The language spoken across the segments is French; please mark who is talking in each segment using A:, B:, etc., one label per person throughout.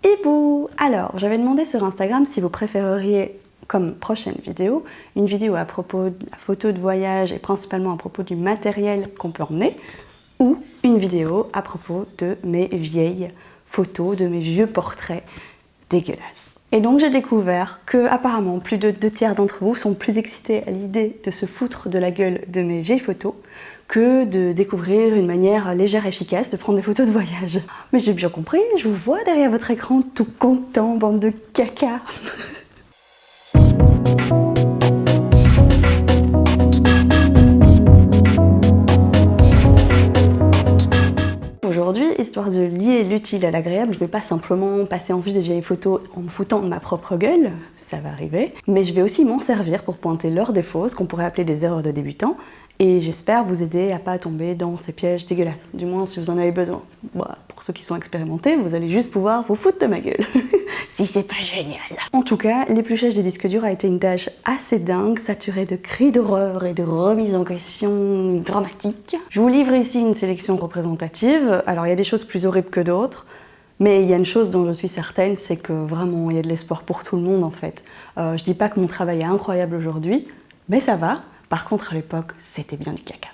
A: Et bouh! Alors, j'avais demandé sur Instagram si vous préféreriez comme prochaine vidéo, une vidéo à propos de la photo de voyage et principalement à propos du matériel qu'on peut emmener, ou une vidéo à propos de mes vieilles photos, de mes vieux portraits dégueulasses. Et donc j'ai découvert que apparemment plus de 2/3 d'entre vous sont plus excités à l'idée de se foutre de la gueule de mes vieilles photos que de découvrir une manière légère et efficace de prendre des photos de voyage. Mais j'ai bien compris, je vous vois derrière votre écran tout content, bande de caca. Aujourd'hui, histoire de lier l'utile à l'agréable, je ne vais pas simplement passer en vue des vieilles photos en me foutant de ma propre gueule, ça va arriver, mais je vais aussi m'en servir pour pointer leurs défauts, ce qu'on pourrait appeler des erreurs de débutants, et j'espère vous aider à pas tomber dans ces pièges dégueulasses, du moins si vous en avez besoin. Bah, pour ceux qui sont expérimentés, vous allez juste pouvoir vous foutre de ma gueule. Si c'est pas génial. En tout cas, l'épluchage des disques durs a été une tâche assez dingue, saturée de cris d'horreur et de remises en question dramatiques. Je vous livre ici une sélection représentative. Alors il y a des choses plus horribles que d'autres, mais il y a une chose dont je suis certaine, c'est que vraiment il y a de l'espoir pour tout le monde en fait. Je dis pas que mon travail est incroyable aujourd'hui, mais ça va. Par contre à l'époque, c'était bien du caca.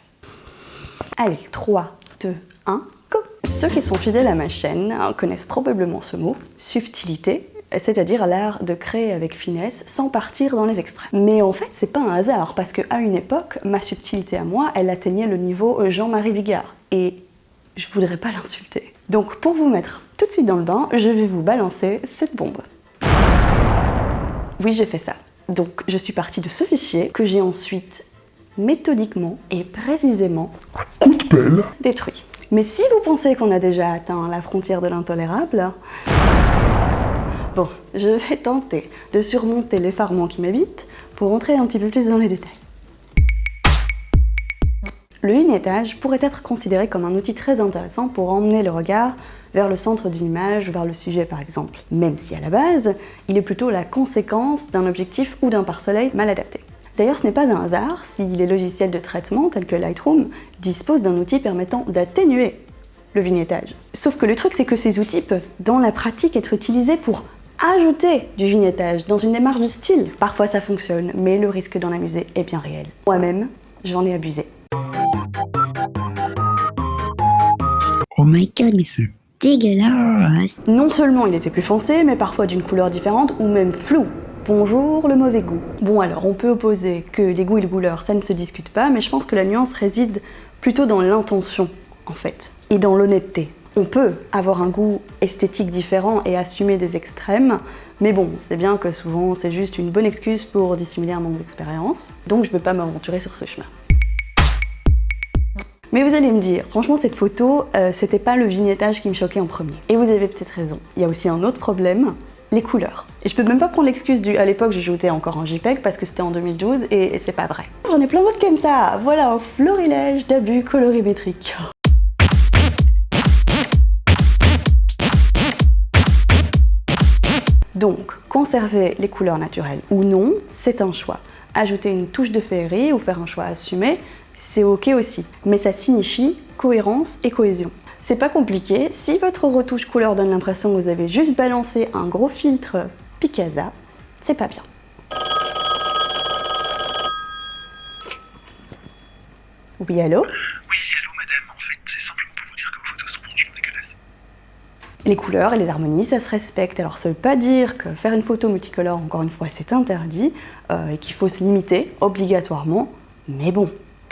A: Allez, 3, 2, 1, go! Ceux qui sont fidèles à ma chaîne connaissent probablement ce mot, subtilité, c'est-à-dire l'art de créer avec finesse sans partir dans les extrêmes. Mais en fait, c'est pas un hasard, parce qu'à une époque, ma subtilité à moi, elle atteignait le niveau Jean-Marie Bigard. Et je voudrais pas l'insulter. Donc pour vous mettre tout de suite dans le bain, je vais vous balancer cette bombe. Oui, j'ai fait ça. Donc je suis partie de ce fichier que j'ai ensuite méthodiquement et précisément
B: coup de pelle
A: détruit. Mais si vous pensez qu'on a déjà atteint la frontière de l'intolérable, bon, je vais tenter de surmonter l'effarement qui m'habite pour rentrer un petit peu plus dans les détails. Le vignettage pourrait être considéré comme un outil très intéressant pour emmener le regard vers le centre d'une image ou vers le sujet par exemple, même si à la base, il est plutôt la conséquence d'un objectif ou d'un pare-soleil mal adapté. D'ailleurs, ce n'est pas un hasard si les logiciels de traitement tels que Lightroom disposent d'un outil permettant d'atténuer le vignettage. Sauf que le truc, c'est que ces outils peuvent, dans la pratique, être utilisés pour ajouter du vignettage dans une démarche de style. Parfois ça fonctionne, mais le risque d'en amuser est bien réel. Moi-même, j'en ai abusé.
C: Oh my god, mais c'est dégueulasse!
A: Non seulement il était plus foncé, mais parfois d'une couleur différente ou même flou. Bonjour le mauvais goût. Bon alors, on peut opposer que les goûts et les couleurs, ça ne se discute pas, mais je pense que la nuance réside plutôt dans l'intention, en fait, et dans l'honnêteté. On peut avoir un goût esthétique différent et assumer des extrêmes, mais bon, c'est bien que souvent c'est juste une bonne excuse pour dissimuler un manque d'expérience, donc je ne vais pas m'aventurer sur ce chemin. Mais vous allez me dire, franchement cette photo, c'était pas le vignettage qui me choquait en premier. Et vous avez peut-être raison. Il y a aussi un autre problème, les couleurs. Et je peux même pas prendre l'excuse du « à l'époque je shootais encore en JPEG » parce que c'était en 2012 et c'est pas vrai. J'en ai plein d'autres comme ça, voilà un florilège d'abus colorimétriques. Donc, conserver les couleurs naturelles ou non, c'est un choix. Ajouter une touche de féerie ou faire un choix assumé, c'est ok aussi. Mais ça signifie cohérence et cohésion. C'est pas compliqué, si votre retouche couleur donne l'impression que vous avez juste balancé un gros filtre Picasa, c'est pas bien. Oui, allô ?
B: Oui, allô madame, en fait, c'est simplement pour vous dire que vos photos sont franchement dégueulasses.
A: Les couleurs et les harmonies, ça se respecte. Alors ça veut pas dire que faire une photo multicolore, encore une fois, c'est interdit et qu'il faut se limiter obligatoirement, mais bon,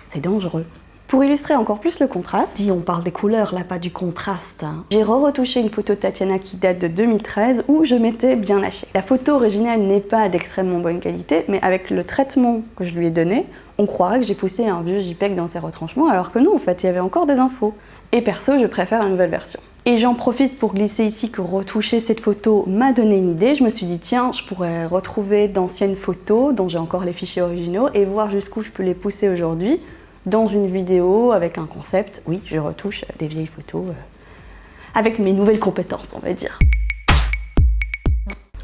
A: c'est dangereux. Pour illustrer encore plus le contraste, si on parle des couleurs, là pas du contraste, j'ai retouché une photo de Tatiana qui date de 2013 où je m'étais bien lâchée. La photo originale n'est pas d'extrêmement bonne qualité, mais avec le traitement que je lui ai donné, on croirait que j'ai poussé un vieux JPEG dans ses retranchements, alors que non, en fait, il y avait encore des infos. Et perso, je préfère la nouvelle version. Et j'en profite pour glisser ici que retoucher cette photo m'a donné une idée. Je me suis dit, tiens, je pourrais retrouver d'anciennes photos dont j'ai encore les fichiers originaux et voir jusqu'où je peux les pousser aujourd'hui dans une vidéo avec un concept. Oui, je retouche des vieilles photos avec mes nouvelles compétences, on va dire.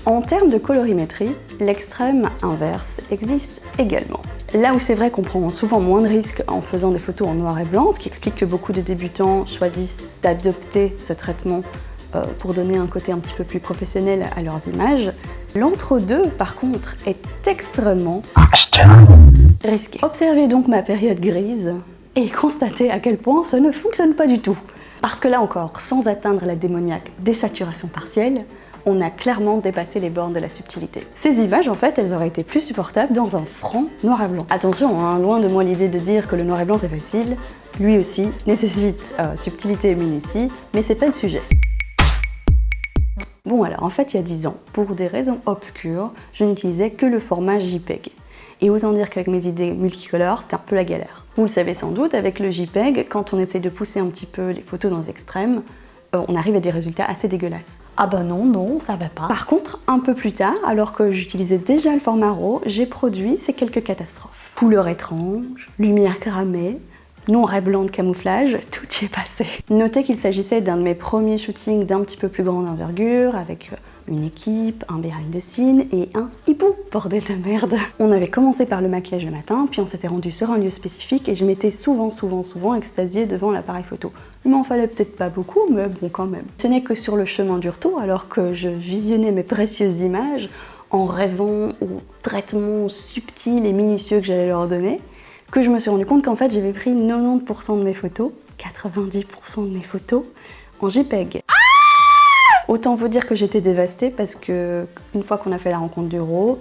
A: En termes de colorimétrie, l'extrême inverse existe également. Là où c'est vrai qu'on prend souvent moins de risques en faisant des photos en noir et blanc, ce qui explique que beaucoup de débutants choisissent d'adopter ce traitement pour donner un côté un petit peu plus professionnel à leurs images. L'entre-deux, par contre, est extrêmement risqué. Observez donc ma période grise et constatez à quel point ça ne fonctionne pas du tout. Parce que là encore, sans atteindre la démoniaque désaturation partielle, on a clairement dépassé les bornes de la subtilité. Ces images, en fait, elles auraient été plus supportables dans un franc noir et blanc. Attention, hein, loin de moi l'idée de dire que le noir et blanc c'est facile, lui aussi nécessite subtilité et minutie, mais c'est pas le sujet. Bon alors, en fait, il y a 10 ans, pour des raisons obscures, je n'utilisais que le format JPEG. Et autant dire qu'avec mes idées multicolores, c'était un peu la galère. Vous le savez sans doute, avec le JPEG, quand on essaye de pousser un petit peu les photos dans les extrêmes, on arrive à des résultats assez dégueulasses. Ah bah non, ça va pas. Par contre, un peu plus tard, alors que j'utilisais déjà le format RAW, j'ai produit ces quelques catastrophes. Couleurs étranges, lumière cramée, noir et blanc de camouflage, tout y est passé. Notez qu'il s'agissait d'un de mes premiers shootings d'un petit peu plus grande envergure, avec une équipe, un behind the scene et un hibou, bordel de merde. On avait commencé par le maquillage le matin, puis on s'était rendu sur un lieu spécifique et je m'étais souvent extasiée devant l'appareil photo. Il m'en fallait peut-être pas beaucoup, mais bon quand même. Ce n'est que sur le chemin du retour, alors que je visionnais mes précieuses images, en rêvant au traitement subtil et minutieux que j'allais leur donner, que je me suis rendu compte qu'en fait j'avais pris 90% de mes photos, 90% de mes photos, en JPEG. Autant vous dire que j'étais dévastée parce que une fois qu'on a fait la rencontre du RAW,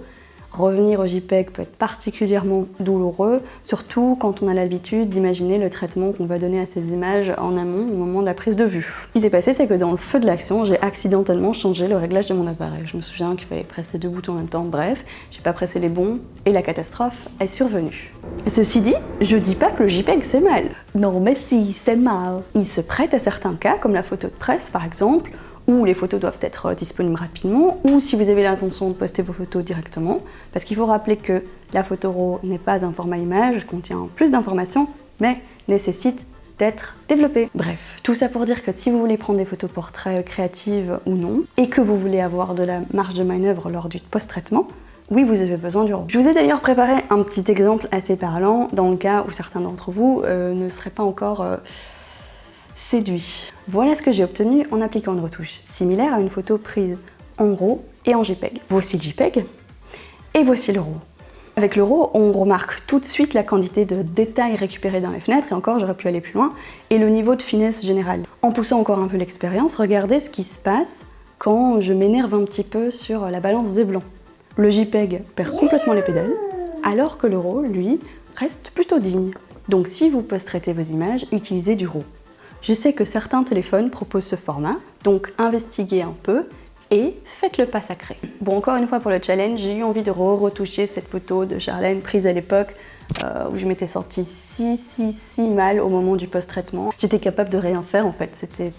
A: revenir au JPEG peut être particulièrement douloureux, surtout quand on a l'habitude d'imaginer le traitement qu'on va donner à ces images en amont au moment de la prise de vue. Ce qui s'est passé, c'est que dans le feu de l'action, j'ai accidentellement changé le réglage de mon appareil. Je me souviens qu'il fallait presser 2 boutons en même temps, bref, j'ai pas pressé les bons et la catastrophe est survenue. Ceci dit, je dis pas que le JPEG c'est mal. Non mais si, c'est mal. Il se prête à certains cas, comme la photo de presse par exemple, où les photos doivent être disponibles rapidement, ou si vous avez l'intention de poster vos photos directement, parce qu'il faut rappeler que la photo RAW n'est pas un format image, contient plus d'informations, mais nécessite d'être développée. Bref, tout ça pour dire que si vous voulez prendre des photos portraits créatives ou non, et que vous voulez avoir de la marge de manœuvre lors du post-traitement, oui, vous avez besoin du RAW. Je vous ai d'ailleurs préparé un petit exemple assez parlant, dans le cas où certains d'entre vous ne seraient pas encore séduit. Voilà ce que j'ai obtenu en appliquant une retouche similaire à une photo prise en RAW et en JPEG. Voici le JPEG et voici le RAW. Avec le RAW, on remarque tout de suite la quantité de détails récupérés dans les fenêtres, et encore j'aurais pu aller plus loin, et le niveau de finesse générale. En poussant encore un peu l'expérience, regardez ce qui se passe quand je m'énerve un petit peu sur la balance des blancs. Le JPEG perd complètement les pédales, alors que le RAW, lui, reste plutôt digne. Donc si vous post-traitez vos images, utilisez du RAW. Je sais que certains téléphones proposent ce format, donc investiguez un peu et faites le pas sacré. Bon, encore une fois pour le challenge, j'ai eu envie de retoucher cette photo de Charlène prise à l'époque où je m'étais sortie si mal au moment du post-traitement. J'étais capable de rien faire en fait, c'était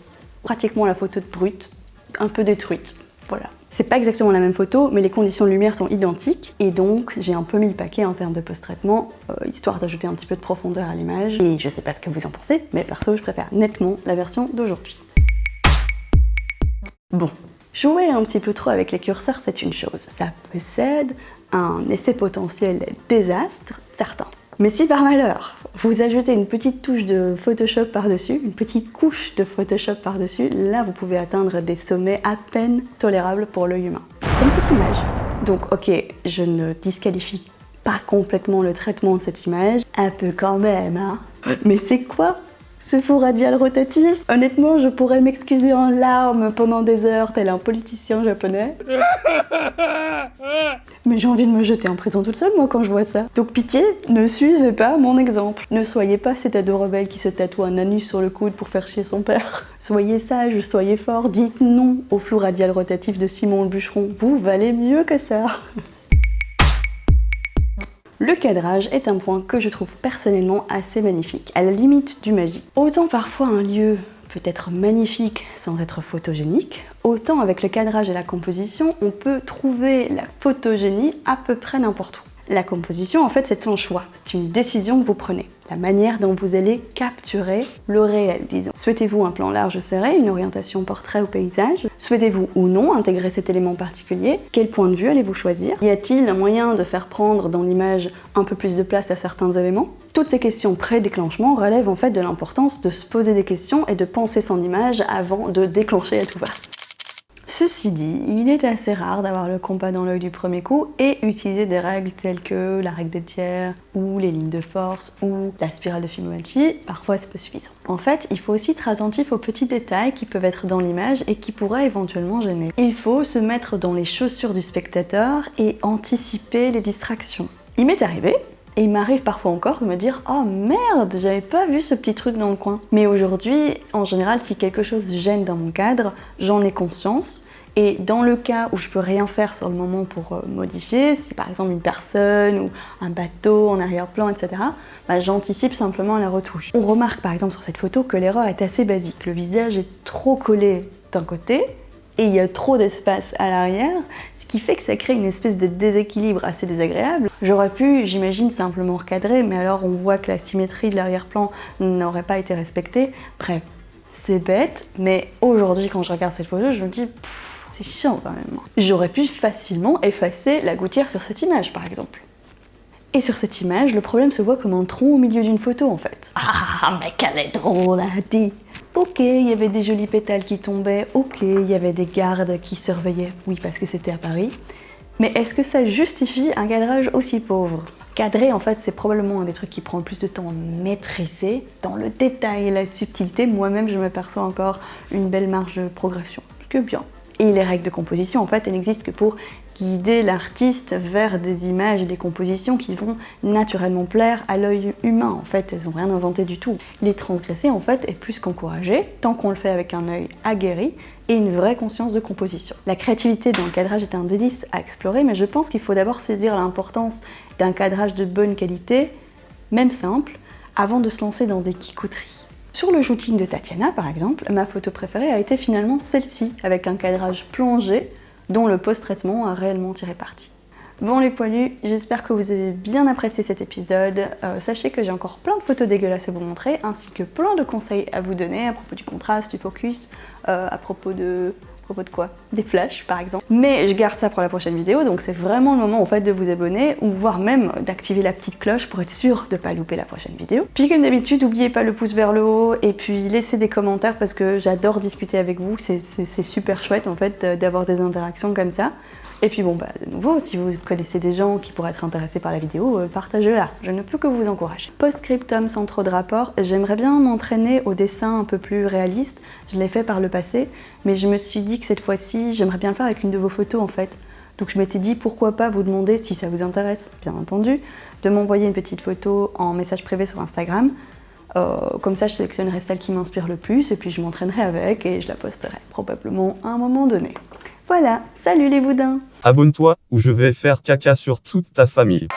A: pratiquement la photo de brute, un peu détruite, voilà. C'est pas exactement la même photo, mais les conditions de lumière sont identiques, et donc j'ai un peu mis le paquet en termes de post-traitement, histoire d'ajouter un petit peu de profondeur à l'image. Et je sais pas ce que vous en pensez, mais perso, je préfère nettement la version d'aujourd'hui. Bon, jouer un petit peu trop avec les curseurs, c'est une chose. Ça possède un effet potentiel désastre, certain. Mais si par malheur, vous ajoutez une petite touche de Photoshop par-dessus, une petite couche de Photoshop par-dessus, là vous pouvez atteindre des sommets à peine tolérables pour l'œil humain. Comme cette image. Donc ok, je ne disqualifie pas complètement le traitement de cette image, un peu quand même, hein. Mais c'est quoi ce faux radial rotatif? Honnêtement, je pourrais m'excuser en larmes pendant des heures, tel un politicien japonais. Mais j'ai envie de me jeter en prison toute seule, moi, quand je vois ça. Donc pitié, ne suivez pas mon exemple. Ne soyez pas cet ado rebelle qui se tatoue un anus sur le coude pour faire chier son père. Soyez sage, soyez fort, dites non au flou radial rotatif de Simon le bûcheron. Vous valez mieux que ça. Le cadrage est un point que je trouve personnellement assez magnifique, à la limite du magique. Autant parfois un lieu peut être magnifique sans être photogénique, autant avec le cadrage et la composition, on peut trouver la photogénie à peu près n'importe où. La composition, en fait, c'est un choix, c'est une décision que vous prenez, la manière dont vous allez capturer le réel, disons. Souhaitez-vous un plan large serré, une orientation portrait ou paysage? Souhaitez-vous ou non intégrer cet élément particulier? Quel point de vue allez-vous choisir? Y a-t-il un moyen de faire prendre dans l'image un peu plus de place à certains éléments? Toutes ces questions pré-déclenchement relèvent en fait de l'importance de se poser des questions et de penser son image avant de déclencher à tout va. Ceci dit, il est assez rare d'avoir le compas dans l'œil du premier coup et utiliser des règles telles que la règle des tiers, ou les lignes de force, ou la spirale de Fibonacci, parfois c'est pas suffisant. En fait, il faut aussi être attentif aux petits détails qui peuvent être dans l'image et qui pourraient éventuellement gêner. Il faut se mettre dans les chaussures du spectateur et anticiper les distractions. Il m'est arrivé, et il m'arrive parfois encore de me dire « Oh merde, j'avais pas vu ce petit truc dans le coin ». Mais aujourd'hui, en général, si quelque chose gêne dans mon cadre, j'en ai conscience. Et dans le cas où je peux rien faire sur le moment pour modifier, si par exemple une personne ou un bateau en arrière-plan, etc., j'anticipe simplement la retouche. On remarque par exemple sur cette photo que l'erreur est assez basique. Le visage est trop collé d'un côté, et il y a trop d'espace à l'arrière, ce qui fait que ça crée une espèce de déséquilibre assez désagréable. J'aurais pu, j'imagine, simplement recadrer, mais alors on voit que la symétrie de l'arrière-plan n'aurait pas été respectée. Bref, c'est bête, mais aujourd'hui quand je regarde cette photo, je me dis c'est chiant quand même. J'aurais pu facilement effacer la gouttière sur cette image, par exemple. Et sur cette image, le problème se voit comme un tronc au milieu d'une photo en fait. Ah, mais qu'elle est drôle, hein, dit. Ok, il y avait des jolis pétales qui tombaient, ok, il y avait des gardes qui surveillaient, oui parce que c'était à Paris. Mais est-ce que ça justifie un cadrage aussi pauvre? Cadrer en fait c'est probablement un des trucs qui prend le plus de temps à maîtriser. Dans le détail et la subtilité, moi-même je me perçois encore une belle marge de progression, ce qui est bien. Et les règles de composition, en fait, elles n'existent que pour guider l'artiste vers des images et des compositions qui vont naturellement plaire à l'œil humain. En fait, elles n'ont rien inventé du tout. Les transgresser, en fait, est plus qu'encouragé, tant qu'on le fait avec un œil aguerri et une vraie conscience de composition. La créativité dans le cadrage est un délice à explorer, mais je pense qu'il faut d'abord saisir l'importance d'un cadrage de bonne qualité, même simple, avant de se lancer dans des kikouteries. Sur le shooting de Tatiana, par exemple, ma photo préférée a été finalement celle-ci, avec un cadrage plongé, dont le post-traitement a réellement tiré parti. Bon les poilus, j'espère que vous avez bien apprécié cet épisode. Sachez que j'ai encore plein de photos dégueulasses à vous montrer, ainsi que plein de conseils à vous donner à propos du contraste, du focus, à propos de quoi? Des flashs par exemple. Mais je garde ça pour la prochaine vidéo, donc c'est vraiment le moment en fait de vous abonner ou voire même d'activer la petite cloche pour être sûr de ne pas louper la prochaine vidéo. Puis comme d'habitude, n'oubliez pas le pouce vers le haut et puis laissez des commentaires parce que j'adore discuter avec vous, c'est super chouette en fait d'avoir des interactions comme ça. Et puis bon, de nouveau, si vous connaissez des gens qui pourraient être intéressés par la vidéo, partagez-la, je ne peux que vous encourager. Post-scriptum sans trop de rapport, j'aimerais bien m'entraîner au dessin un peu plus réaliste, je l'ai fait par le passé, mais je me suis dit que cette fois-ci, j'aimerais bien le faire avec une de vos photos en fait. Donc je m'étais dit pourquoi pas vous demander, si ça vous intéresse, bien entendu, de m'envoyer une petite photo en message privé sur Instagram. Comme ça, je sélectionnerai celle qui m'inspire le plus et puis je m'entraînerai avec et je la posterai probablement à un moment donné. Voilà, salut les boudins!
D: Abonne-toi ou je vais faire caca sur toute ta famille.